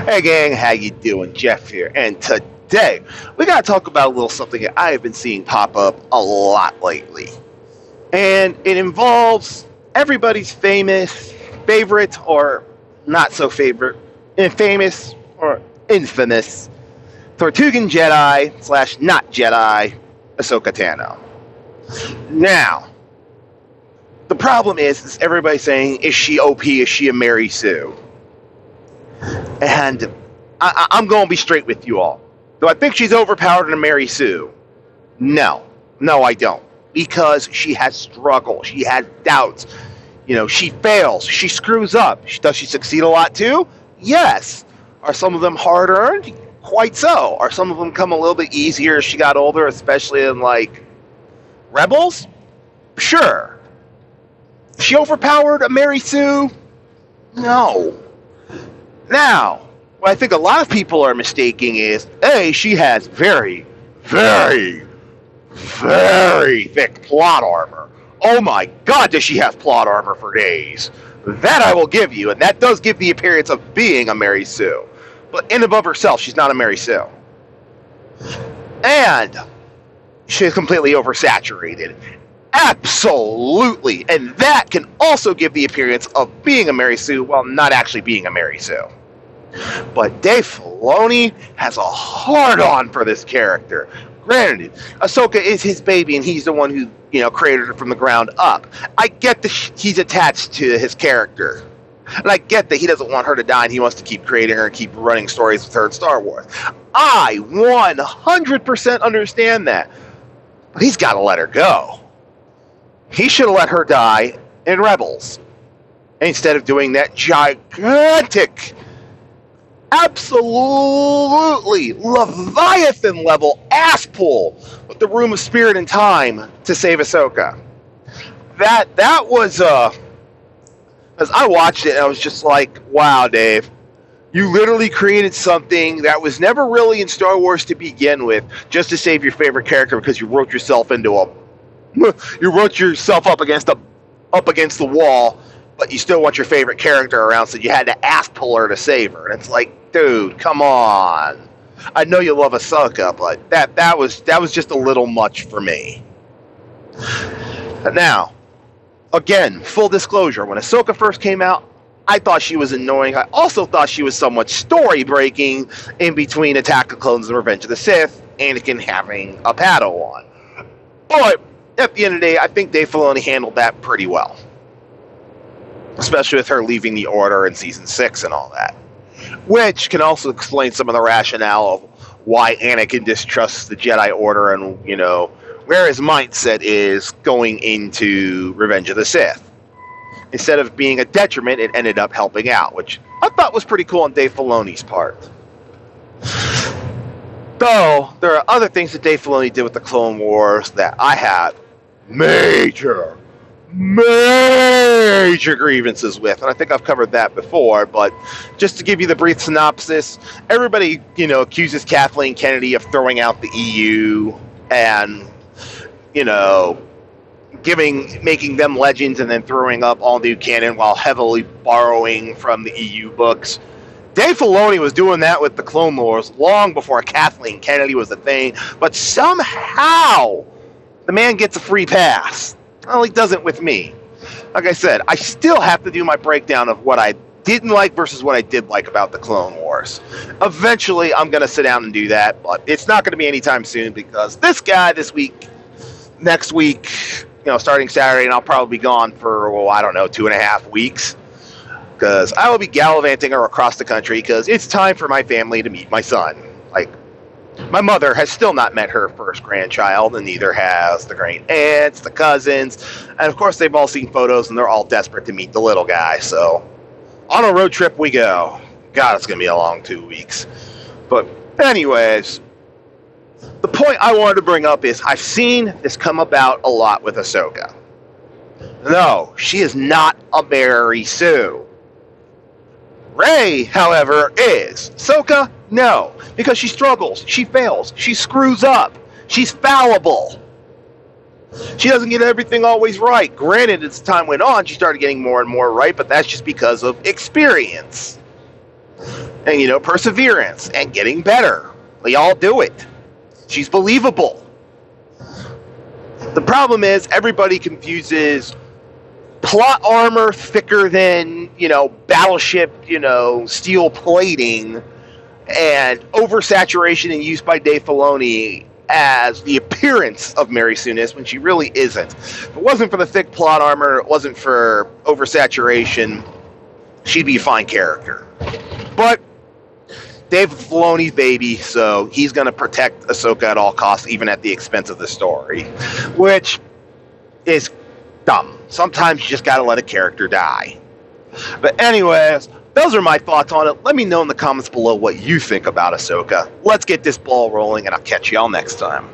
Hey gang, how you doing? Jeff here, and today we gotta talk about a little something that I have been seeing pop up a lot lately. And it involves everybody's favorite, or not so favorite, infamous, or infamous Tortugan Jedi slash not Jedi, Ahsoka Tano. Now, the problem is everybody saying, is she OP? Is she a Mary Sue? And I'm going to be straight with you all. Do I think she's overpowered in a Mary Sue? No. No, I don't. Because she has struggle. She has doubts. You know, she fails. She screws up. Does she succeed a lot too? Yes. Are some of them hard earned? Quite so. Are some of them come a little bit easier as she got older, especially in, like, Rebels? Sure. Is she overpowered a Mary Sue? No. Now, what I think a lot of people are mistaking is, A, she has very, very, very thick plot armor. Oh my god, does she have plot armor for days. That I will give you, and that does give the appearance of being a Mary Sue. But in and of herself, she's not a Mary Sue. And she's completely oversaturated. Absolutely. And that can also give the appearance of being a Mary Sue while not actually being a Mary Sue. But Dave Filoni has a hard-on for this character. Granted, Ahsoka is his baby, and he's the one who, created her from the ground up. I get that he's attached to his character. And I get that he doesn't want her to die, and he wants to keep creating her and keep running stories with her in Star Wars. I 100% understand that. But he's got to let her go. He should have let her die in Rebels. Instead of doing that gigantic, absolutely Leviathan level ass pull with the Room of Spirit and Time to save Ahsoka. That was as I watched it, I was just like, wow, Dave, you literally created something that was never really in Star Wars to begin with, just to save your favorite character because you wrote yourself up against the wall, but you still want your favorite character around, so you had to ass pull her to save her. And it's like, dude, come on. I know you love Ahsoka, but that was just a little much for me. Now, again, full disclosure, when Ahsoka first came out, I thought she was annoying. I also thought she was somewhat story-breaking in between Attack of the Clones and Revenge of the Sith, Anakin having a Padawan. But at the end of the day, I think Dave Filoni handled that pretty well. Especially with her leaving the Order in Season 6 and all that. Which can also explain some of the rationale of why Anakin distrusts the Jedi Order and, where his mindset is going into Revenge of the Sith. Instead of being a detriment, it ended up helping out, which I thought was pretty cool on Dave Filoni's part. Though, there are other things that Dave Filoni did with the Clone Wars that I have major grievances with, and I think I've covered that before, but just to give you the brief synopsis, everybody, accuses Kathleen Kennedy of throwing out the EU and, making them legends and then throwing up all new canon while heavily borrowing from the EU books. Dave Filoni was doing that with the Clone Wars long before Kathleen Kennedy was a thing, but somehow the man gets a free pass. Well, he doesn't with me. Like I said, I still have to do my breakdown of what I didn't like versus what I did like about the Clone Wars. Eventually, I'm going to sit down and do that, but it's not going to be anytime soon because next week, starting Saturday, and I'll probably be gone for, 2.5 weeks. Because I will be gallivanting across the country because it's time for my family to meet my son. Like, my mother has still not met her first grandchild, and neither has the great aunts, the cousins, and of course they've all seen photos, and they're all desperate to meet the little guy. So, on a road trip we go. God, it's going to be a long 2 weeks. But anyways, the point I wanted to bring up is I've seen this come about a lot with Ahsoka. No, she is not a Mary Sue. Rey, however, is. Ahsoka, no. Because she struggles, she fails, she screws up, she's fallible. She doesn't get everything always right. Granted, as time went on, she started getting more and more right, but that's just because of experience. And, perseverance and getting better. They all do it. She's believable. The problem is everybody confuses plot armor thicker than, battleship, steel plating and oversaturation and use by Dave Filoni as the appearance of Mary Sue Niss when she really isn't. If it wasn't for the thick plot armor, it wasn't for oversaturation, she'd be a fine character. But Dave Filoni's baby, so he's going to protect Ahsoka at all costs, even at the expense of the story, which is dumb. Sometimes you just got to let a character die. But anyways, those are my thoughts on it. Let me know in the comments below what you think about Ahsoka. Let's get this ball rolling, and I'll catch y'all next time.